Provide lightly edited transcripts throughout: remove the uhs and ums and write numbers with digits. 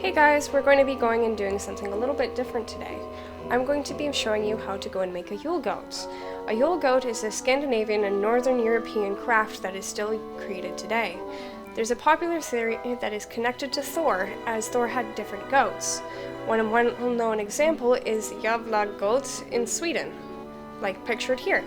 Hey guys, we're going to be going and doing something a little bit different today. I'm going to be showing you how to go and make a Yule goat. A Yule goat is a Scandinavian and Northern European craft that is still created today. There's a popular theory that is connected to Thor, as Thor had different goats. One well-known example is Yule goat in Sweden, like pictured here.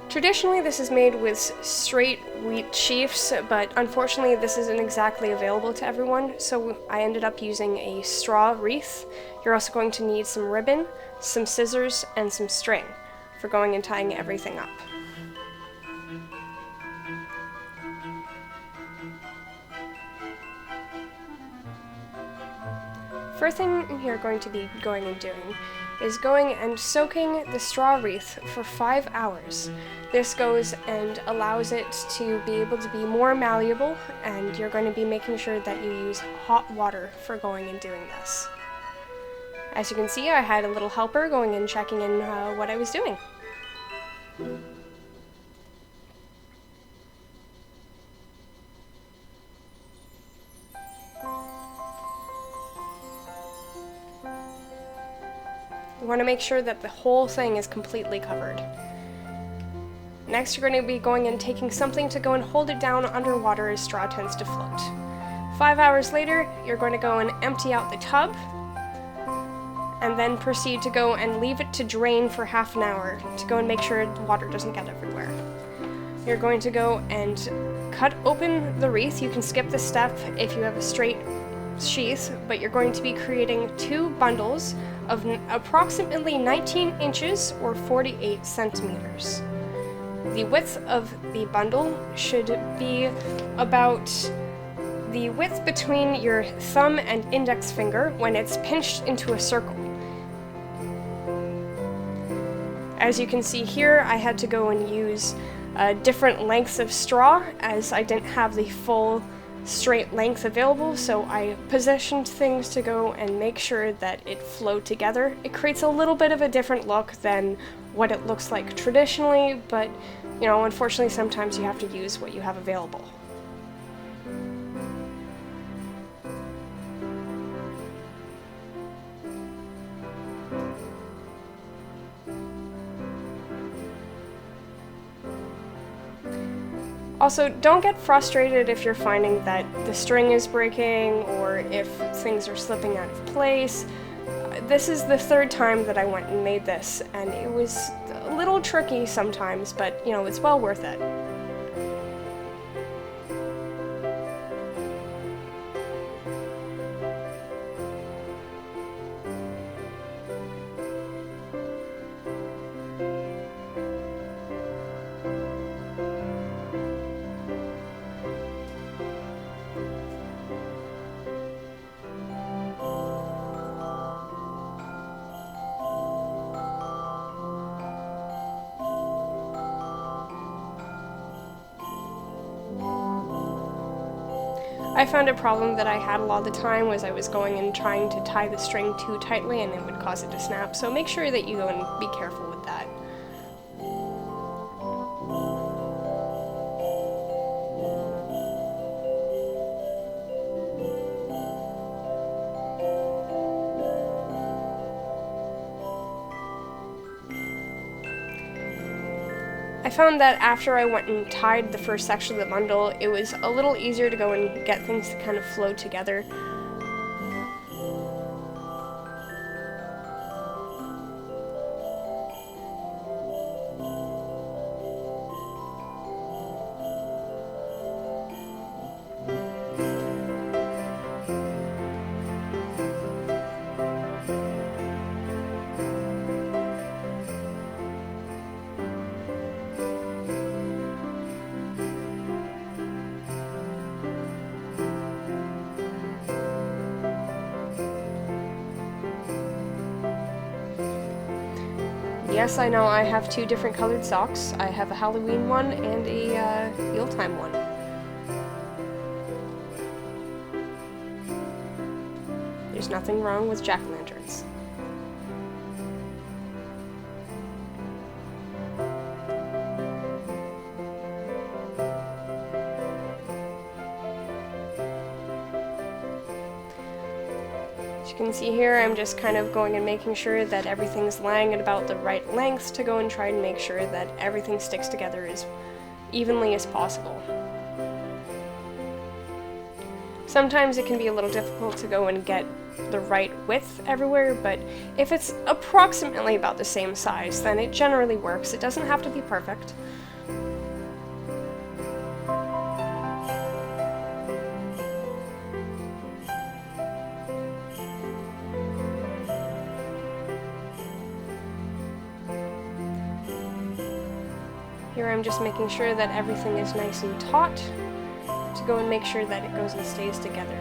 Traditionally, this is made with straight wheat sheaves, but unfortunately this isn't exactly available to everyone, so I ended up using a straw wreath. You're also going to need some ribbon, some scissors, and some string for going and tying everything up. First thing you're going to be going and doing is going and soaking the straw wreath for 5 hours. This goes and allows it to be able to be more malleable, and you're going to be making sure that you use hot water for going and doing this. As you can see, I had a little helper going and checking in what I was doing. You want to make sure that the whole thing is completely covered. Next, you're going to be going and taking something to go and hold it down underwater as straw tends to float. 5 hours later, you're going to go and empty out the tub, and then proceed to go and leave it to drain for half an hour to go and make sure the water doesn't get everywhere. You're going to go and cut open the wreath. You can skip this step if you have a straight sheath, but you're going to be creating 2 bundles of approximately 19 inches or 48 centimeters. The width of the bundle should be about the width between your thumb and index finger when it's pinched into a circle. As you can see here, I had to go and use different lengths of straw as I didn't have the full straight length available, so I positioned things to go and make sure that it flowed together. It creates a little bit of a different look than what it looks like traditionally, but you know, unfortunately sometimes you have to use what you have available. Also, don't get frustrated if you're finding that the string is breaking or if things are slipping out of place. This is the 3rd time that I went and made this, and it was a little tricky sometimes, but you know, it's well worth it. I found a problem that I had a lot of the time was I was going and trying to tie the string too tightly and it would cause it to snap, so make sure that you go and be careful with that. I found that after I went and tied the first section of the bundle, it was a little easier to go and get things to kind of flow together. Yes, I know I have 2 different colored socks. I have a Halloween one and a Yuletime one. There's nothing wrong with jack-o'-lanterns. you can see here, I'm just kind of going and making sure that everything's lying at about the right length to go and try and make sure that everything sticks together as evenly as possible. Sometimes it can be a little difficult to go and get the right width everywhere, but if it's approximately about the same size, then it generally works. It doesn't have to be perfect. Here I'm just making sure that everything is nice and taut to go and make sure that it goes and stays together.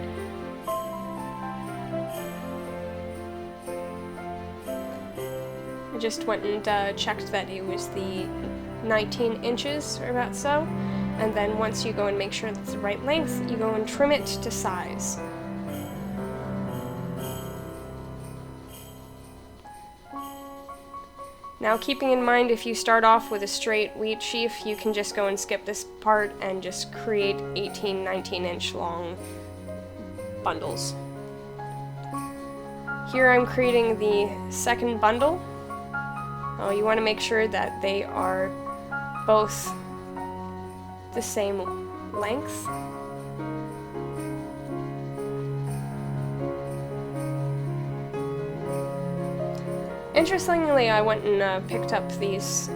I just went and checked that it was the 19 inches, or about so, and then once you go and make sure that's the right length, you go and trim it to size. Now, keeping in mind, if you start off with a straight wheat sheaf, you can just go and skip this part and just create 18, 19-inch long bundles. Here I'm creating the second bundle. You want to make sure that they are both the same length. Interestingly, I went and picked up these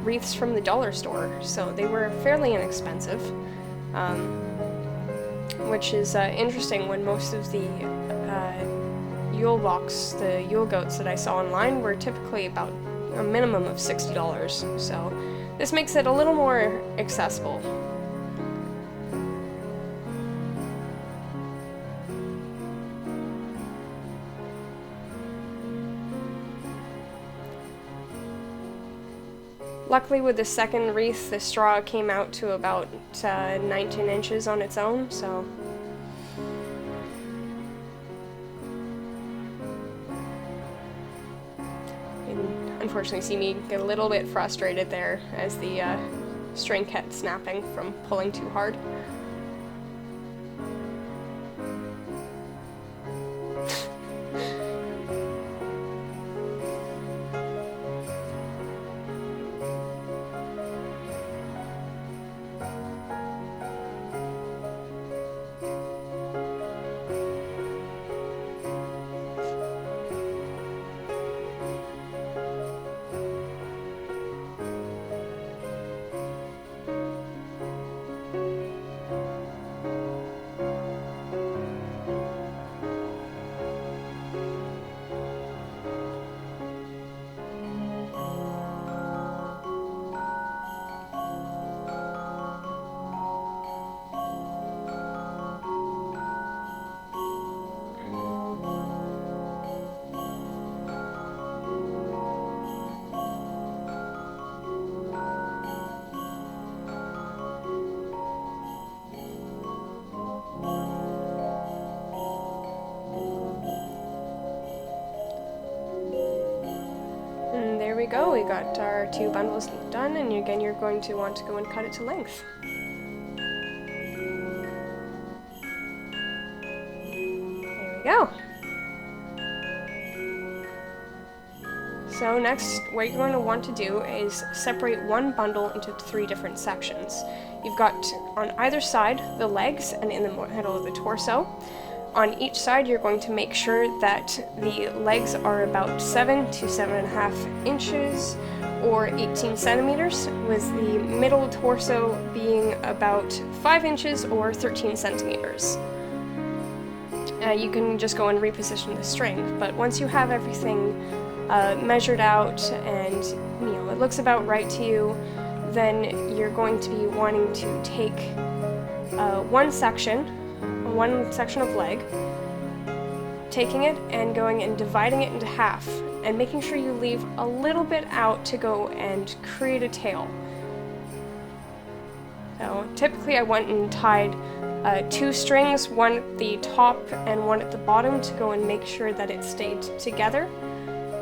wreaths from the dollar store, so they were fairly inexpensive, which is interesting when most of the Yule box, the Yule goats that I saw online, were typically about a minimum of $60, so this makes it a little more accessible. Luckily, with the second wreath, the straw came out to about 19 inches on its own, so... You unfortunately see me get a little bit frustrated there as the string kept snapping from pulling too hard. There we go, we got our two bundles done, and again you're going to want to go and cut it to length. There we go. So next, what you're going to want to do is separate one bundle into 3 different sections. You've got on either side the legs and in the middle of the torso. On each side, you're going to make sure that the legs are about 7 to 7.5 inches or 18 centimeters, with the middle torso being about 5 inches or 13 centimeters. You can just go and reposition the string, but once you have everything measured out and it looks about right to you, then you're going to be wanting to take one section of leg, taking it and going and dividing it into half, and making sure you leave a little bit out to go and create a tail. So typically I went and tied 2 strings, one at the top and one at the bottom, to go and make sure that it stayed together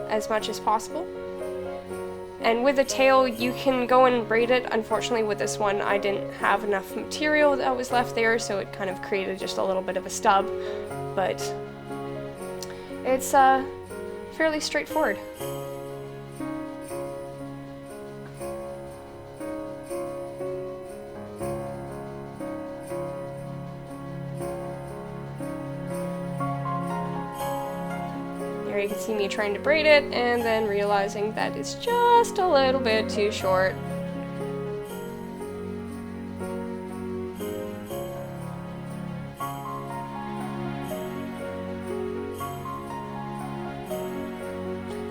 as much as possible. And with the tail, you can go and braid it. Unfortunately, with this one, I didn't have enough material that was left there, so it kind of created just a little bit of a stub. But It's fairly straightforward. Here you can see me trying to braid it and then realizing that it's just a little bit too short.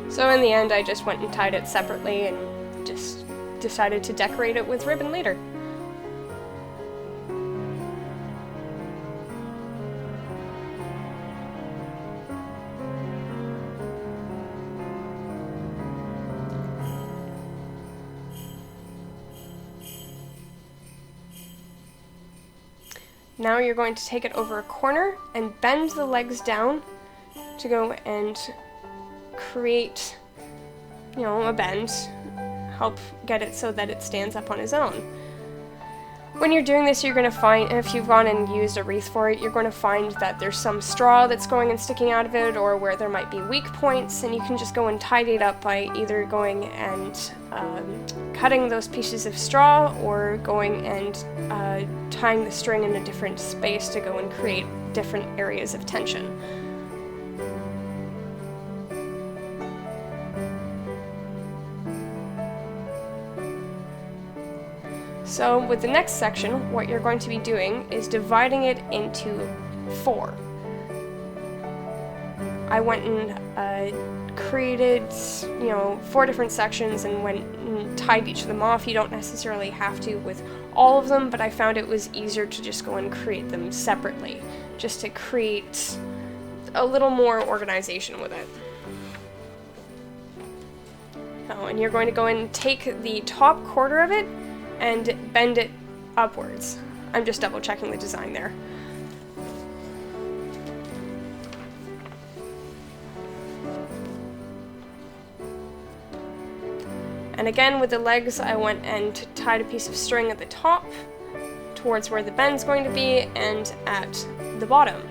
So in the end, I just went and tied it separately and just decided to decorate it with ribbon later. Now you're going to take it over a corner and bend the legs down to go and create, a bend, help get it so that it stands up on its own. When you're doing this, you're going to find, if you've gone and used a wreath for it, you're going to find that there's some straw that's going and sticking out of it, or where there might be weak points, and you can just go and tidy it up by either going and cutting those pieces of straw, or going and tying the string in a different space to go and create different areas of tension. So with the next section, what you're going to be doing is dividing it into 4. I went and created, 4 different sections and went and tied each of them off. You don't necessarily have to with all of them, but I found it was easier to just go and create them separately, just to create a little more organization with it. Oh, and you're going to go and take the top quarter of it and bend it upwards. I'm just double checking the design there. And again, with the legs, I went and tied a piece of string at the top towards where the bend's going to be and at the bottom.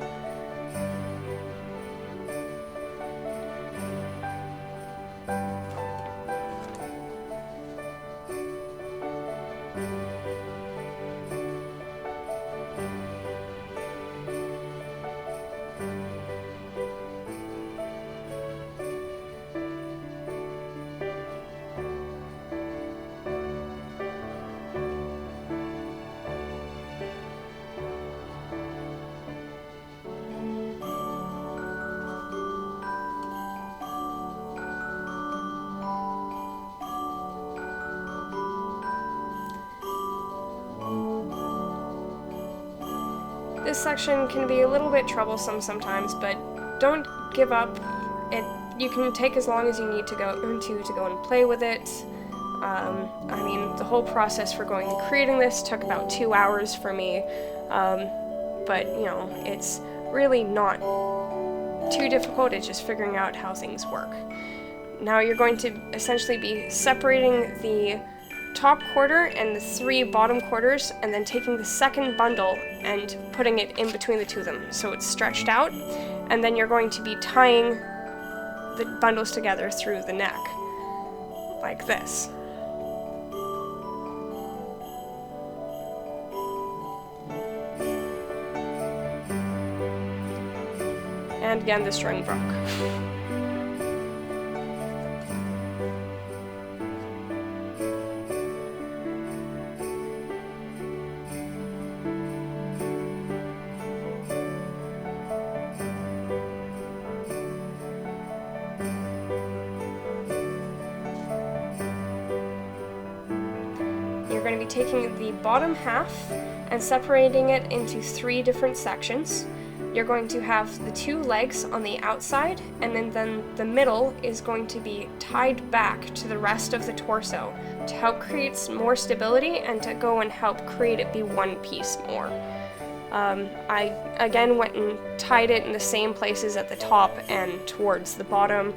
This section can be a little bit troublesome sometimes, but don't give up. You can take as long as you need to go and play with it. I mean, the whole process for going and creating this took about 2 hours for me, but it's really not too difficult. It's just figuring out how things work. Now you're going to essentially be separating the top quarter and the 3 bottom quarters, and then taking the second bundle and putting it in between the 2 of them so it's stretched out, and then you're going to be tying the bundles together through the neck like this. And again, the string broke. You're going to be taking the bottom half and separating it into 3 different sections. You're going to have the 2 legs on the outside, and then the middle is going to be tied back to the rest of the torso to help create some more stability and to go and help create it be one piece more. I again went and tied it in the same places at the top and towards the bottom.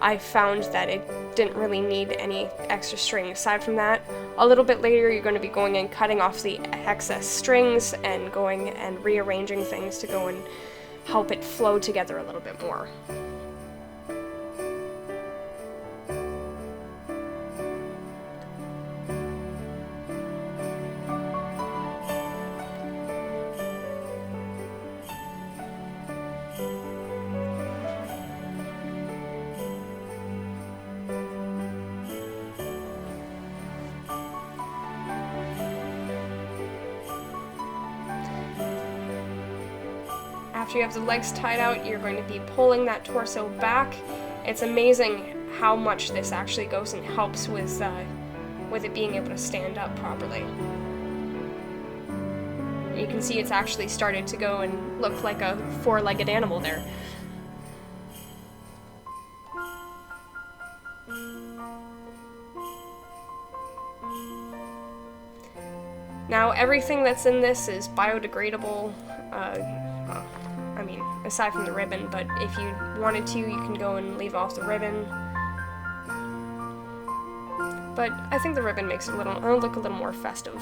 I found that it didn't really need any extra string aside from that. A little bit later, you're going to be going and cutting off the excess strings and going and rearranging things to go and help it flow together a little bit more. after you have the legs tied out, you're going to be pulling that torso back. It's amazing how much this actually goes and helps with it being able to stand up properly. You can see it's actually started to go and look like a four-legged animal there. Now, everything that's in this is biodegradable, I mean, aside from the ribbon, but if you wanted to, you can go and leave off the ribbon. But I think the ribbon makes it look a little more festive.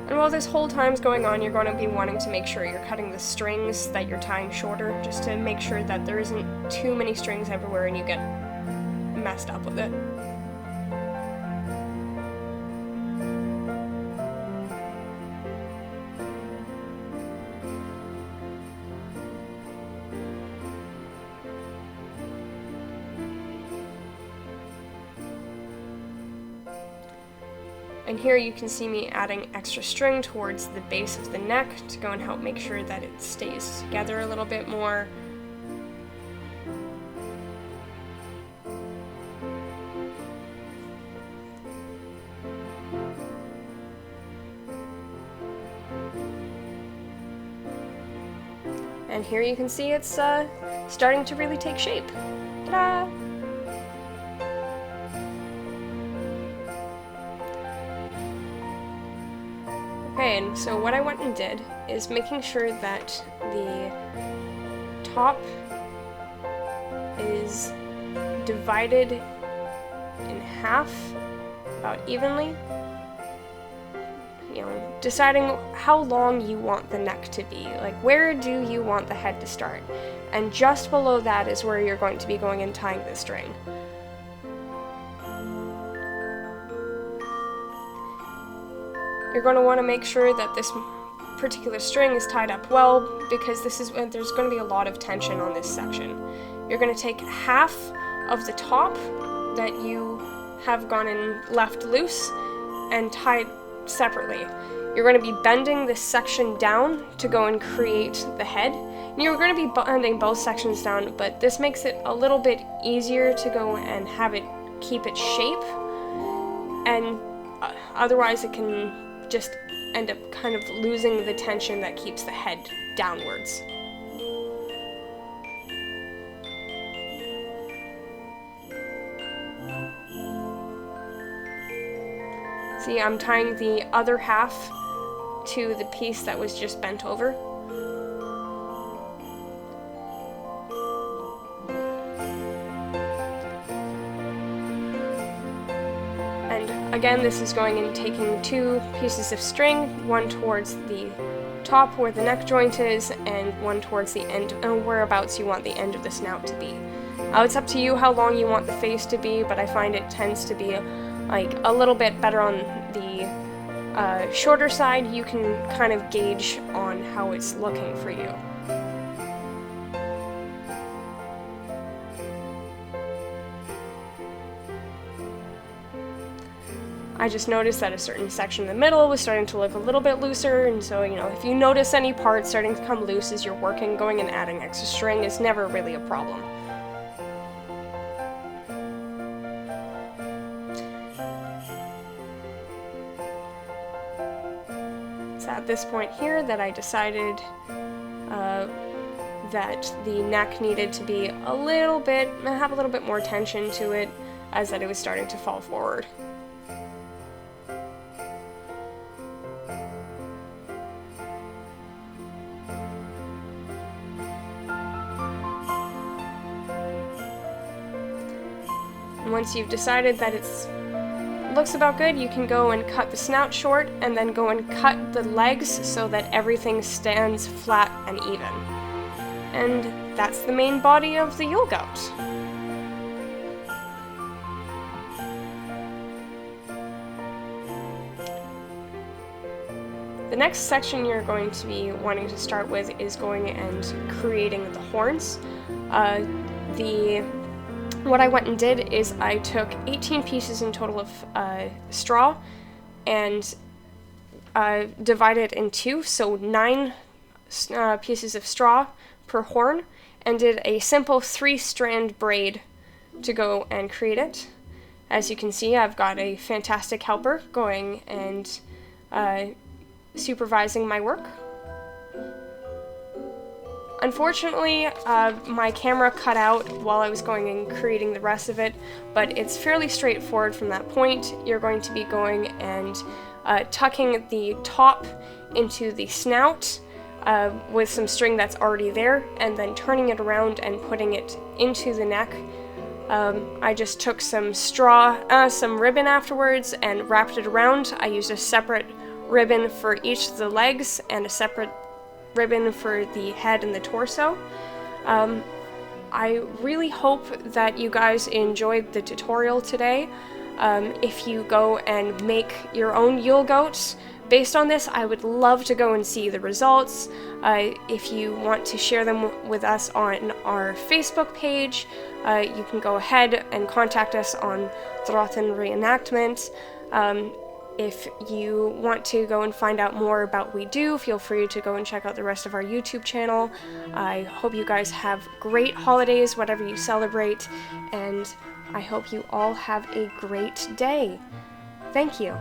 And while this whole time's going on, you're going to be wanting to make sure you're cutting the strings that you're tying shorter, just to make sure that there isn't too many strings everywhere and you get messed up with it. And here you can see me adding extra string towards the base of the neck to go and help make sure that it stays together a little bit more. And here you can see it's starting to really take shape. Ta-da! Okay, and so what I went and did is making sure that the top is divided in half about evenly. You know, deciding how long you want the neck to be, like where do you want the head to start, and just below that is where you're going to be going and tying the string. You're going to want to make sure that this particular string is tied up well, because there's going to be a lot of tension on this section. You're going to take half of the top that you have gone and left loose and tied separately. You're going to be bending this section down to go and create the head. And you're going to be bending both sections down, but this makes it a little bit easier to go and have it keep its shape, and otherwise it can just end up kind of losing the tension that keeps the head downwards. See, I'm tying the other half to the piece that was just bent over. Again, this is going and taking two pieces of string, one towards the top where the neck joint is, and one towards the end, whereabouts you want the end of the snout to be. It's up to you how long you want the face to be, but I find it tends to be like a little bit better on the shorter side. You can kind of gauge on how it's looking for you. I just noticed that a certain section in the middle was starting to look a little bit looser, and so, you know, if you notice any parts starting to come loose as you're working, going and adding extra string is never really a problem. It's at this point here that I decided that the neck needed to be have a little bit more tension to it, as that it was starting to fall forward. Once you've decided that it looks about good, you can go and cut the snout short and then go and cut the legs so that everything stands flat and even. And that's the main body of the Yule goat. The next section you're going to be wanting to start with is going and creating the horns. What I went and did is I took 18 pieces in total of straw and divided in two, so 9 pieces of straw per horn, and did a simple 3-strand braid to go and create it. As you can see, I've got a fantastic helper going and supervising my work. Unfortunately, my camera cut out while I was going and creating the rest of it, but it's fairly straightforward from that point. You're going to be going and tucking the top into the snout with some string that's already there, and then turning it around and putting it into the neck. I just took some some ribbon afterwards and wrapped it around. I used a separate ribbon for each of the legs and a separate ribbon for the head and the torso. I really hope that you guys enjoyed the tutorial today. If you go and make your own Yule goats based on this, I would love to go and see the results. If you want to share them with us on our Facebook page, you can go ahead and contact us on Drottin Reenactment. If you want to go and find out more about what we do, feel free to go and check out the rest of our YouTube channel. I hope you guys have great holidays, whatever you celebrate, and I hope you all have a great day. Thank you.